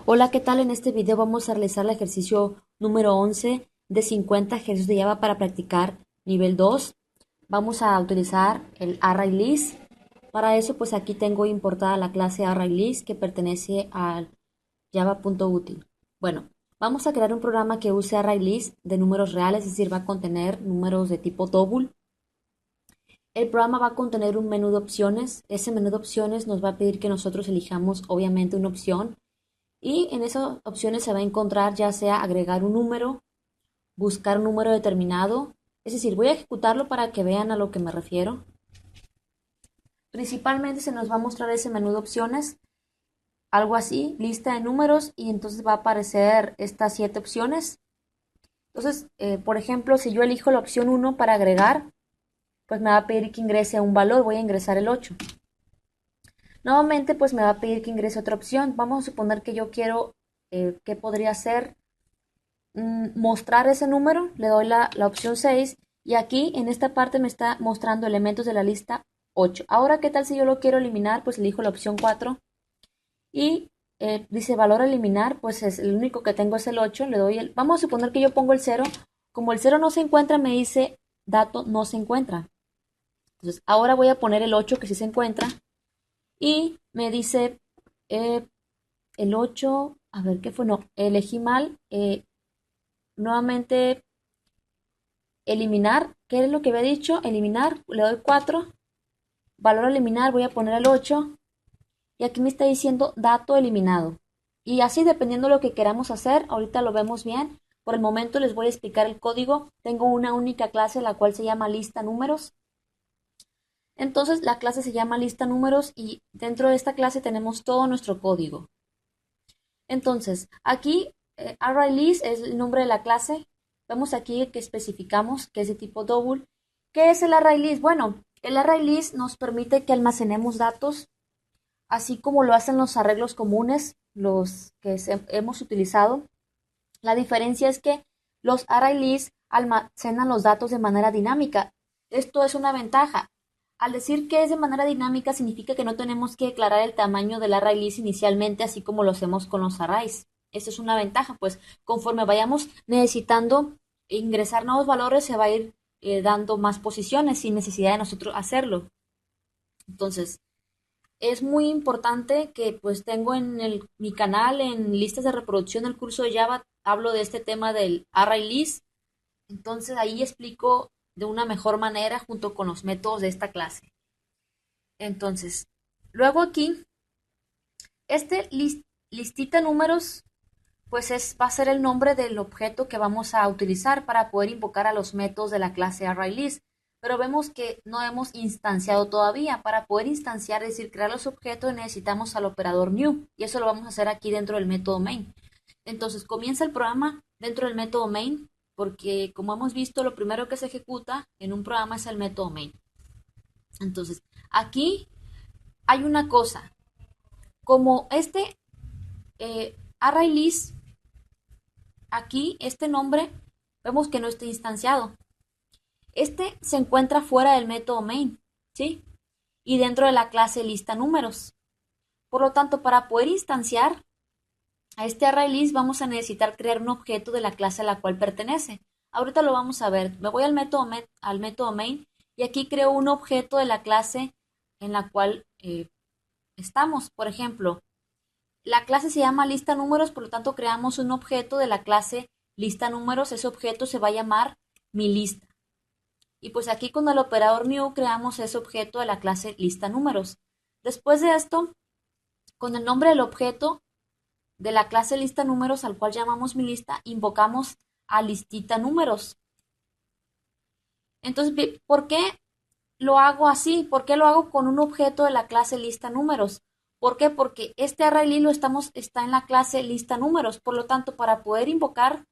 Hola, ¿qué tal? En este video vamos a realizar el ejercicio número 11 de 50 ejercicios de Java para practicar nivel 2. Vamos a utilizar el ArrayList. Para eso, pues aquí tengo importada la clase ArrayList que pertenece al java.util. Bueno, vamos a crear un programa que use ArrayList de números reales, es decir, va a contener números de tipo double. El programa va a contener un menú de opciones. Ese menú de opciones nos va a pedir que nosotros elijamos, obviamente, una opción y en esas opciones se va a encontrar ya sea agregar un número, buscar un número determinado. Es decir, voy a ejecutarlo para que vean a lo que me refiero. Principalmente se nos va a mostrar ese menú de opciones, algo así, lista de números, y entonces va a aparecer estas 7 opciones. Entonces, por ejemplo, si yo elijo la opción 1 para agregar, pues me va a pedir que ingrese un valor, voy a ingresar el 8. Nuevamente, pues me va a pedir que ingrese otra opción. Vamos a suponer que yo quiero, ¿qué podría ser? Mostrar ese número, le doy la opción 6 y aquí en esta parte me está mostrando elementos de la lista 8. Ahora, ¿qué tal si yo lo quiero eliminar? Pues elijo la opción 4 y dice valor a eliminar, pues es el único que tengo es el 8, le doy vamos a suponer que yo pongo el 0, como el 0 no se encuentra, me dice dato no se encuentra. Entonces, ahora voy a poner el 8 que sí se encuentra y me dice el 8, a ver qué fue, no, elegí mal, nuevamente eliminar, ¿qué es lo que había dicho? Eliminar, le doy 4, valor a eliminar, voy a poner el 8 y aquí me está diciendo dato eliminado. Y así dependiendo de lo que queramos hacer, ahorita lo vemos bien. Por el momento les voy a explicar el código. Tengo una única clase la cual se llama lista números. Entonces la clase se llama lista números y dentro de esta clase tenemos todo nuestro código. Entonces aquí ArrayList es el nombre de la clase. Vemos aquí que especificamos que es de tipo double. ¿Qué es el ArrayList? Bueno, el ArrayList nos permite que almacenemos datos, así como lo hacen los arreglos comunes, los que hemos utilizado. La diferencia es que los ArrayList almacenan los datos de manera dinámica. Esto es una ventaja. Al decir que es de manera dinámica significa que no tenemos que declarar el tamaño del ArrayList inicialmente, así como lo hacemos con los arrays. Esta es una ventaja, pues conforme vayamos necesitando ingresar nuevos valores, se va a ir dando más posiciones sin necesidad de nosotros hacerlo. Entonces, es muy importante que pues tengo en mi canal, en listas de reproducción del curso de Java, hablo de este tema del ArrayList. Entonces ahí explico de una mejor manera junto con los métodos de esta clase. Entonces, luego aquí, este listita números, pues va a ser el nombre del objeto que vamos a utilizar para poder invocar a los métodos de la clase ArrayList. Pero vemos que no hemos instanciado todavía. Para poder instanciar, es decir, crear los objetos, necesitamos al operador new. Y eso lo vamos a hacer aquí dentro del método main. Entonces, comienza el programa dentro del método main, porque como hemos visto, lo primero que se ejecuta en un programa es el método main. Entonces, aquí hay una cosa. Como este ArrayList, aquí este nombre vemos que no está instanciado. Este se encuentra fuera del método main, ¿sí? Y dentro de la clase lista números. Por lo tanto, para poder instanciar a este ArrayList vamos a necesitar crear un objeto de la clase a la cual pertenece. Ahorita lo vamos a ver. Me voy al método main y aquí creo un objeto de la clase en la cual estamos. Por ejemplo, la clase se llama lista números, por lo tanto creamos un objeto de la clase lista números. Ese objeto se va a llamar mi lista. Y pues aquí con el operador new creamos ese objeto de la clase lista números. Después de esto, con el nombre del objeto de la clase lista números al cual llamamos mi lista, invocamos a listita números. Entonces, ¿por qué lo hago así? ¿Por qué lo hago con un objeto de la clase lista números? ¿Por qué? Porque este array está en la clase lista números. Por lo tanto, para poder invocar,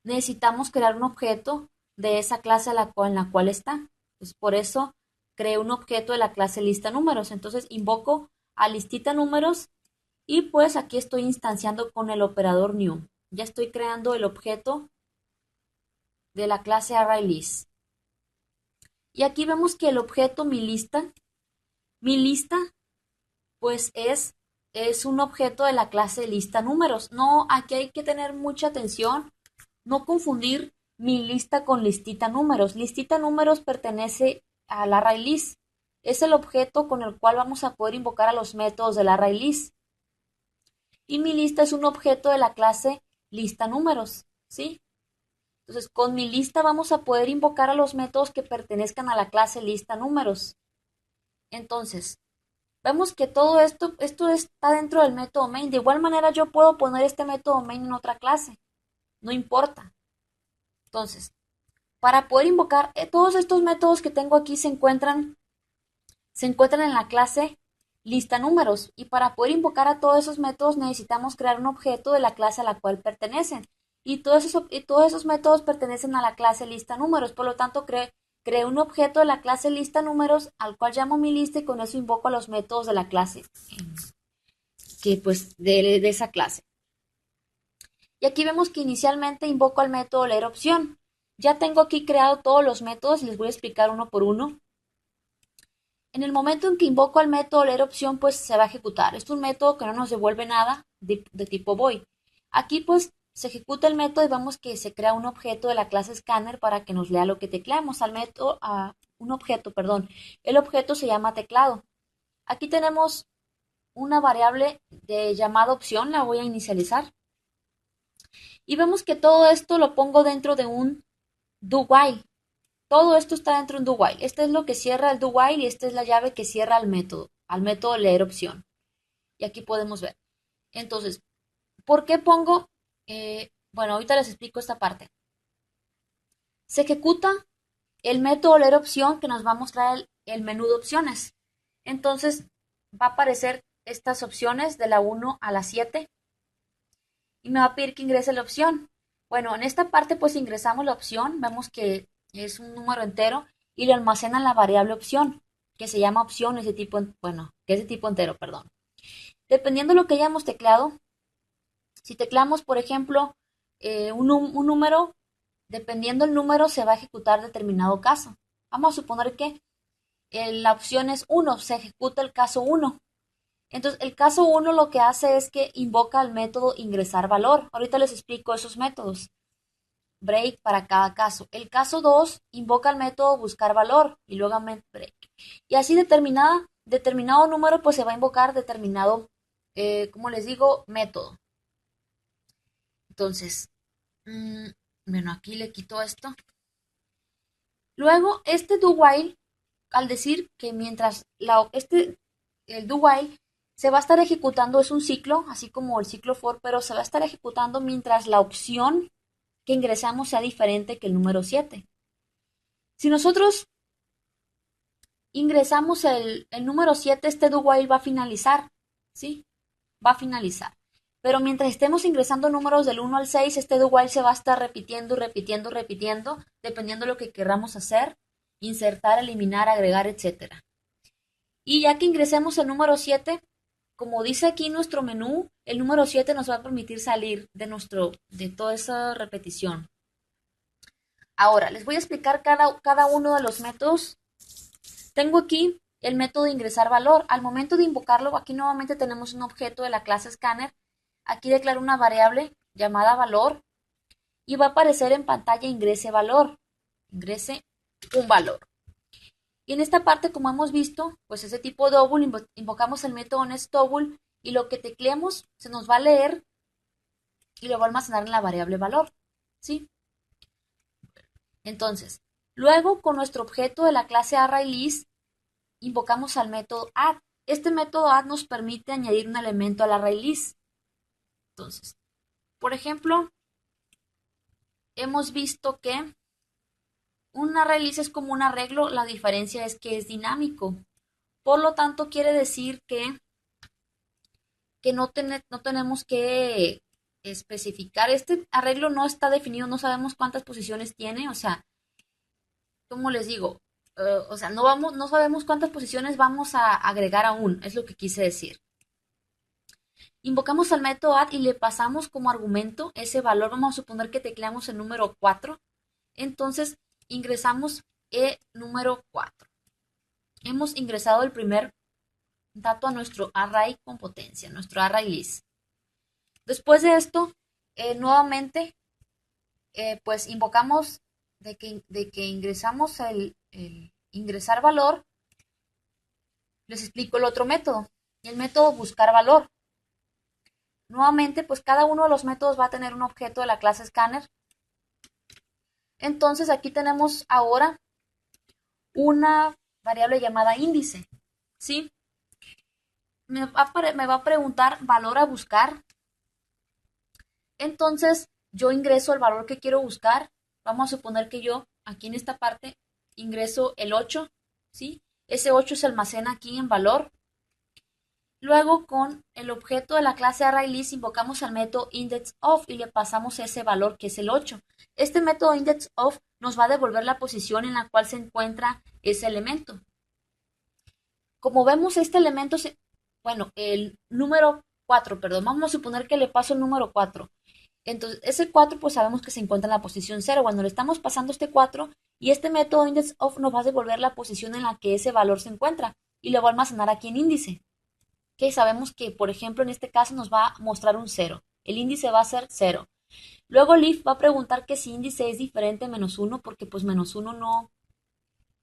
necesitamos crear un objeto de esa clase en la cual está. Pues por eso creé un objeto de la clase lista números. Entonces invoco a listita números y pues aquí estoy instanciando con el operador new. Ya estoy creando el objeto de la clase ArrayList. Y aquí vemos que el objeto mi lista pues es es un objeto de la clase lista números. No, aquí hay que tener mucha atención, no confundir mi lista con listita números. Listita números pertenece al array list. Es el objeto con el cual vamos a poder invocar a los métodos del array list. Y mi lista es un objeto de la clase lista números, ¿sí? Entonces, con mi lista vamos a poder invocar a los métodos que pertenezcan a la clase lista números. Entonces, vemos que todo esto está dentro del método main. De igual manera, yo puedo poner este método main en otra clase. No importa. Entonces, para poder invocar todos estos métodos que tengo aquí se encuentran en la clase lista números. Y para poder invocar a todos esos métodos necesitamos crear un objeto de la clase a la cual pertenecen. Y todos esos métodos pertenecen a la clase lista números. Por lo tanto, creé un objeto de la clase lista números al cual llamo mi lista y con eso invoco a los métodos de la clase que pues de esa clase. Y aquí vemos que inicialmente invoco al método leer opción. Ya tengo aquí creado todos los métodos y les voy a explicar uno por uno. En el momento en que invoco al método leer opción, pues se va a ejecutar. Es un método que no nos devuelve nada de tipo void. Aquí pues se ejecuta el método y vemos que se crea un objeto de la clase scanner para que nos lea lo que tecleamos al método, un objeto, perdón. El objeto se llama teclado. Aquí tenemos una variable de llamada opción, la voy a inicializar. Y vemos que todo esto lo pongo dentro de un do while. Todo esto está dentro de un do while. Este es lo que cierra el do while y esta es la llave que cierra al método leer opción. Y aquí podemos ver. Entonces, ¿por qué pongo? Bueno, ahorita les explico esta parte. Se ejecuta el método leer opción que nos va a mostrar el menú de opciones. Entonces, va a aparecer estas opciones de la 1 a la 7 y me va a pedir que ingrese la opción. Bueno, en esta parte pues ingresamos la opción, vemos que es un número entero y lo almacena en la variable opción, que se llama opción, ese tipo, bueno, que es de tipo entero, perdón. Dependiendo de lo que hayamos tecleado, si teclamos, por ejemplo, un número, dependiendo el número se va a ejecutar determinado caso. Vamos a suponer que la opción es 1, se ejecuta el caso 1. Entonces, el caso 1 lo que hace es que invoca el método ingresar valor. Ahorita les explico esos métodos. Break para cada caso. El caso 2 invoca el método buscar valor y luego break. Y así determinado número, pues se va a invocar determinado, como les digo, método. Entonces, bueno, aquí le quito esto. Luego, este do while, al decir que mientras el do while se va a estar ejecutando, es un ciclo, así como el ciclo for, pero se va a estar ejecutando mientras la opción que ingresamos sea diferente que el número 7. Si nosotros ingresamos el número 7, este do while va a finalizar, ¿sí? Va a finalizar. Pero mientras estemos ingresando números del 1 al 6, este do while se va a estar repitiendo, repitiendo, repitiendo, dependiendo de lo que queramos hacer, insertar, eliminar, agregar, etcétera. Y ya que ingresemos el número 7, como dice aquí nuestro menú, el número 7 nos va a permitir salir de toda esa repetición. Ahora, les voy a explicar cada uno de los métodos. Tengo aquí el método de ingresar valor. Al momento de invocarlo, aquí nuevamente tenemos un objeto de la clase scanner. Aquí declaro una variable llamada valor y va a aparecer en pantalla ingrese valor. Ingrese un valor. Y en esta parte, como hemos visto, pues ese tipo double, invocamos el método nestDouble y lo que tecleemos se nos va a leer y lo va a almacenar en la variable valor, ¿sí? Entonces, luego con nuestro objeto de la clase ArrayList invocamos al método add. Este método add nos permite añadir un elemento al ArrayList. Entonces, por ejemplo, hemos visto que un ArrayList es como un arreglo, la diferencia es que es dinámico. Por lo tanto, quiere decir que no tenemos que especificar. Este arreglo no está definido, no sabemos cuántas posiciones tiene, o sea, como les digo, o sea, no sabemos cuántas posiciones vamos a agregar aún, es lo que quise decir. Invocamos al método add y le pasamos como argumento ese valor. Vamos a suponer que tecleamos el número 4. Entonces ingresamos el número 4. Hemos ingresado el primer dato a nuestro array con potencia, nuestro array list. Después de esto, nuevamente, pues invocamos de que ingresamos el ingresar valor. Les explico el otro método, el método buscar valor. Nuevamente, pues cada uno de los métodos va a tener un objeto de la clase scanner. Entonces aquí tenemos ahora una variable llamada índice, ¿sí? Me va a preguntar valor a buscar. Entonces yo ingreso el valor que quiero buscar. Vamos a suponer que yo aquí en esta parte ingreso el 8, ¿sí? Ese 8 se almacena aquí en valor. Luego con el objeto de la clase ArrayList invocamos al método indexOf y le pasamos ese valor que es el 8. Este método indexOf nos va a devolver la posición en la cual se encuentra ese elemento. Como vemos este elemento, bueno, el número 4, perdón, vamos a suponer que le paso el número 4. Entonces, ese 4 pues sabemos que se encuentra en la posición 0. Cuando le estamos pasando este 4 y este método indexOf nos va a devolver la posición en la que ese valor se encuentra y lo va a almacenar aquí en índice. Que sabemos que, por ejemplo, en este caso nos va a mostrar un 0. El índice va a ser 0. Luego el if va a preguntar que si índice es diferente a menos 1, porque pues menos 1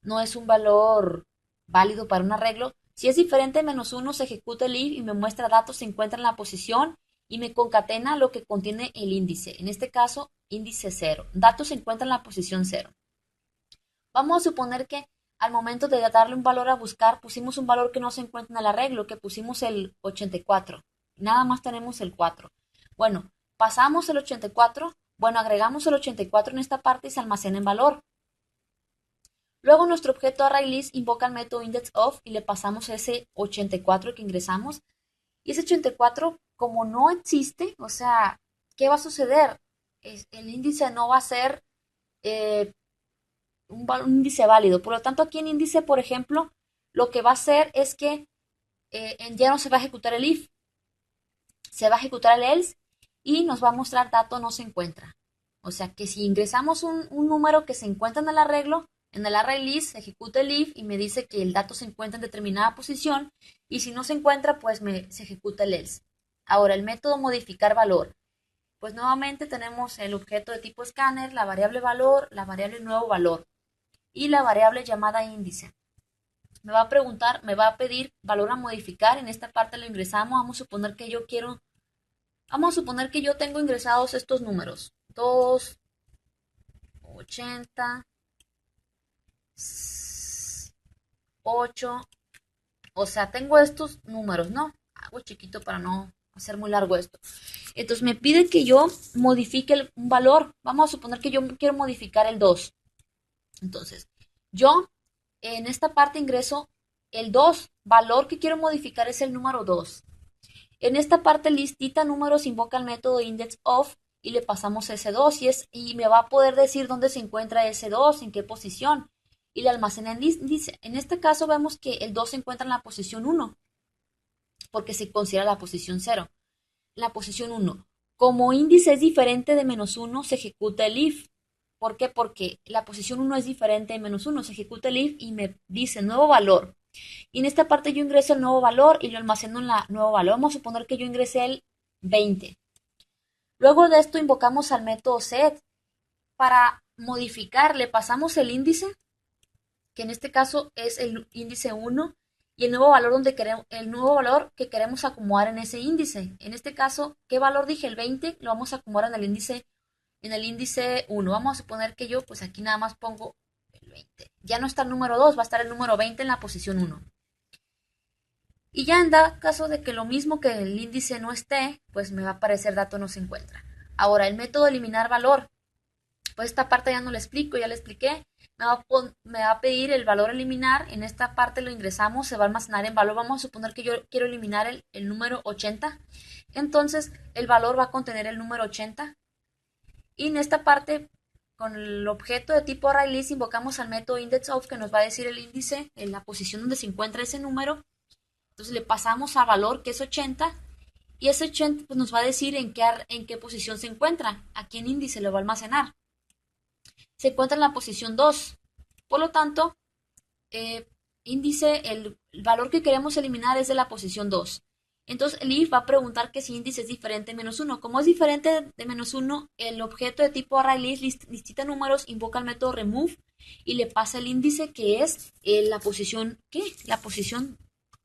no es un valor válido para un arreglo. Si es diferente a menos 1, se ejecuta el if y me muestra datos, se encuentra en la posición y me concatena lo que contiene el índice. En este caso, índice 0. Datos se encuentra en la posición 0. Vamos a suponer que al momento de darle un valor a buscar, pusimos un valor que no se encuentra en el arreglo, que pusimos el 84. Nada más tenemos el 4. Bueno, pasamos el 84, bueno, agregamos el 84 en esta parte y se almacena en valor. Luego nuestro objeto ArrayList invoca el método indexOf y le pasamos ese 84 que ingresamos. Y ese 84, como no existe, o sea, ¿qué va a suceder? El índice no va a ser un índice válido. Por lo tanto, aquí en índice, por ejemplo, lo que va a hacer es que ya no se va a ejecutar el if, se va a ejecutar el else y nos va a mostrar dato no se encuentra. O sea que si ingresamos un número que se encuentra en el arreglo, en el array list se ejecuta el if y me dice que el dato se encuentra en determinada posición y si no se encuentra, pues se ejecuta el else. Ahora, el método modificar valor. Pues nuevamente tenemos el objeto de tipo scanner, la variable valor, la variable nuevo valor y la variable llamada índice. Me va a preguntar, me va a pedir valor a modificar. En esta parte lo ingresamos. Vamos a suponer que yo tengo ingresados estos números. 2, 80, 8. O sea, tengo estos números, ¿no? Hago chiquito para no hacer muy largo esto. Entonces me pide que yo modifique un valor. Vamos a suponer que yo quiero modificar el 2. Entonces, yo en esta parte ingreso el 2. Valor que quiero modificar es el número 2. En esta parte listita números invoca el método indexOf y le pasamos ese 2 y me va a poder decir dónde se encuentra ese 2, en qué posición y le almacena en índice. En este caso vemos que el 2 se encuentra en la posición 1 porque se considera la posición 0. La posición 1. Como índice es diferente de menos 1, se ejecuta el if. ¿Por qué? Porque la posición 1 es diferente de menos 1. Se ejecuta el if y me dice nuevo valor. Y en esta parte yo ingreso el nuevo valor y lo almaceno en la nuevo valor. Vamos a suponer que yo ingresé el 20. Luego de esto invocamos al método set. Para modificar le pasamos el índice, que en este caso es el índice 1, y el nuevo valor el nuevo valor que queremos acomodar en ese índice. En este caso, ¿qué valor dije? El 20 lo vamos a acomodar en el índice 1. Vamos a suponer que yo, pues aquí nada más pongo el 20. Ya no está el número 2, va a estar el número 20 en la posición 1. Y ya en caso de que lo mismo que el índice no esté, pues me va a aparecer dato no se encuentra. Ahora, el método eliminar valor. Pues esta parte ya no la explico, ya la expliqué. Me va a pedir el valor eliminar. En esta parte lo ingresamos, se va a almacenar en valor. Vamos a suponer que yo quiero eliminar el número 80. Entonces, el valor va a contener el número 80. Y en esta parte, con el objeto de tipo ArrayList, invocamos al método indexOf que nos va a decir el índice, en la posición donde se encuentra ese número. Entonces le pasamos a valor que es 80 y ese 80 pues, nos va a decir en qué posición se encuentra, a qué índice lo va a almacenar. Se encuentra en la posición 2. Por lo tanto, índice, el valor que queremos eliminar es de la posición 2. Entonces el if va a preguntar que si índice es diferente de menos 1. Como es diferente de menos 1, el objeto de tipo ArrayList listita números, invoca el método remove y le pasa el índice que es la posición, ¿qué? La posición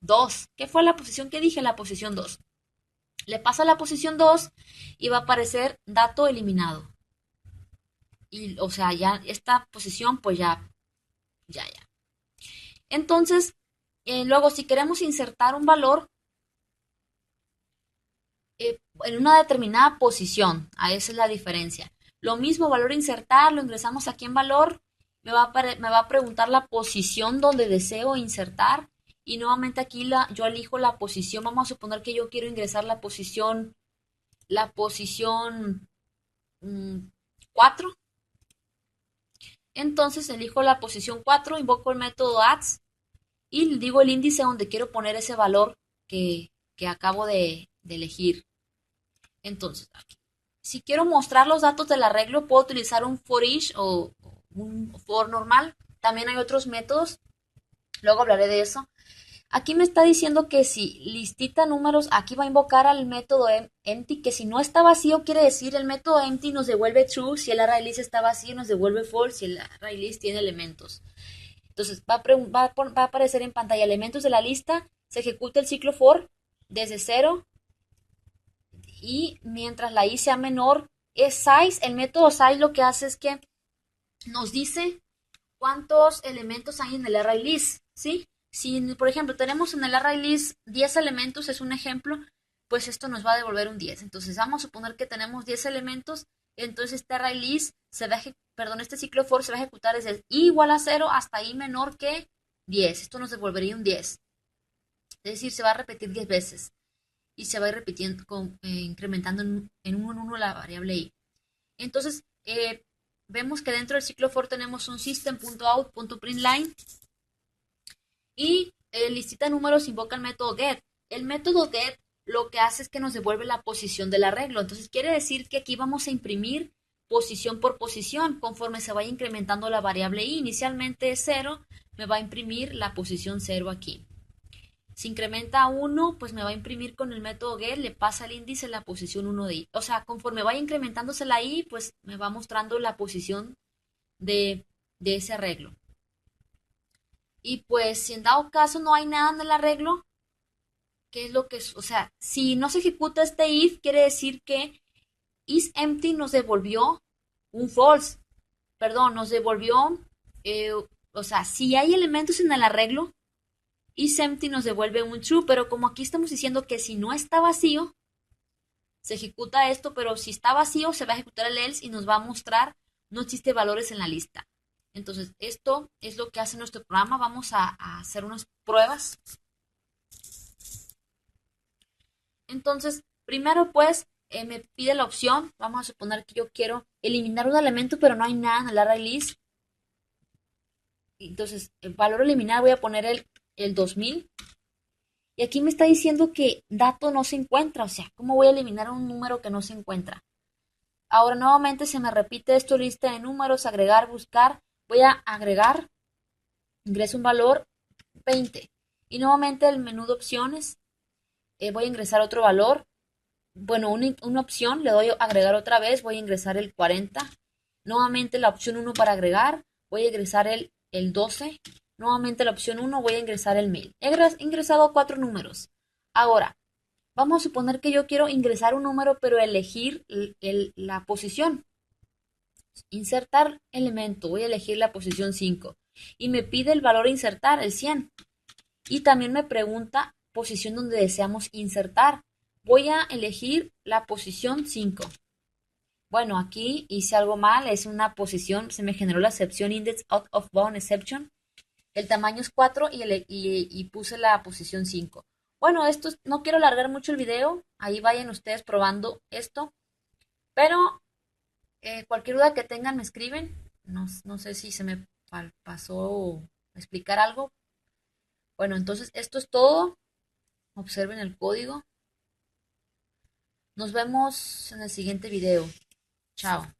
2. ¿Qué fue la posición que dije? La posición 2. Le pasa la posición 2 y va a aparecer dato eliminado. Y, o sea, ya esta posición, pues ya. Entonces, luego, si queremos insertar un valor en una determinada posición, a esa es la diferencia. Lo mismo, valor insertar, lo ingresamos aquí en valor, me va a preguntar la posición donde deseo insertar y nuevamente aquí yo elijo la posición. Vamos a suponer que yo quiero ingresar la posición 4. Entonces elijo la posición 4, invoco el método adds y le digo el índice donde quiero poner ese valor que acabo de elegir. Entonces, aquí, si quiero mostrar los datos del arreglo, puedo utilizar un for each o un for normal. También hay otros métodos, luego hablaré de eso. Aquí me está diciendo que si listita números, aquí va a invocar al método empty, que si no está vacío, quiere decir el método empty nos devuelve true, si el ArrayList está vacío nos devuelve false, si el ArrayList tiene elementos. Entonces va a aparecer en pantalla elementos de la lista, se ejecuta el ciclo for desde 0 y mientras la i sea menor, es size. El método size lo que hace es que nos dice cuántos elementos hay en el ArrayList, ¿sí? Si, por ejemplo, tenemos en el ArrayList 10 elementos, es un ejemplo, pues esto nos va a devolver un 10. Entonces vamos a suponer que tenemos 10 elementos, entonces este ArrayList este ciclo for se va a ejecutar desde i igual a 0 hasta i menor que 10. Esto nos devolvería un 10. Es decir, se va a repetir 10 veces y se va a ir repitiendo, incrementando en 1 la variable i. Entonces, vemos que dentro del ciclo for tenemos un system.out.println y listita números invoca el método get. El método get lo que hace es que nos devuelve la posición del arreglo. Entonces, quiere decir que aquí vamos a imprimir posición por posición conforme se vaya incrementando la variable i. Inicialmente es 0, me va a imprimir la posición 0 aquí. Si incrementa a 1, pues me va a imprimir con el método get, le pasa el índice la posición 1 de i. O sea, conforme vaya incrementándose la i, pues me va mostrando la posición de ese arreglo. Y pues si en dado caso no hay nada en el arreglo, ¿qué es lo que es? O sea, si no se ejecuta este if, quiere decir que isEmpty nos devolvió un false. Perdón, nos devolvió, o sea, si hay elementos en el arreglo, isEmpty nos devuelve un true, pero como aquí estamos diciendo que si no está vacío, se ejecuta esto, pero si está vacío, se va a ejecutar el else y nos va a mostrar no existe valores en la lista. Entonces, esto es lo que hace nuestro programa. Vamos a hacer unas pruebas. Entonces, primero pues, me pide la opción. Vamos a suponer que yo quiero eliminar un elemento, pero no hay nada en el ArrayList. Entonces, el valor eliminar voy a poner el 2000. Y aquí me está diciendo que dato no se encuentra. O sea, ¿cómo voy a eliminar un número que no se encuentra? Ahora nuevamente se me repite esto, lista de números, agregar, buscar. Voy a agregar, ingreso un valor 20. Y nuevamente el menú de opciones, voy a ingresar otro valor. Bueno, una opción, le doy a agregar otra vez, voy a ingresar el 40. Nuevamente la opción 1 para agregar, voy a ingresar el 12. Nuevamente la opción 1, voy a ingresar el 1000. He ingresado 4 números. Ahora, vamos a suponer que yo quiero ingresar un número, pero elegir la posición. Insertar elemento, voy a elegir la posición 5. Y me pide el valor a insertar, el 100. Y también me pregunta posición donde deseamos insertar. Voy a elegir la posición 5. Bueno, aquí hice algo mal, es una posición, se me generó la excepción index out of bound exception. El tamaño es 4 y puse la posición 5. Bueno, no quiero alargar mucho el video, ahí vayan ustedes probando esto, pero cualquier duda que tengan me escriben. No sé si se me pasó explicar algo. Bueno, entonces esto es todo. Observen el código. Nos vemos en el siguiente video. Chao.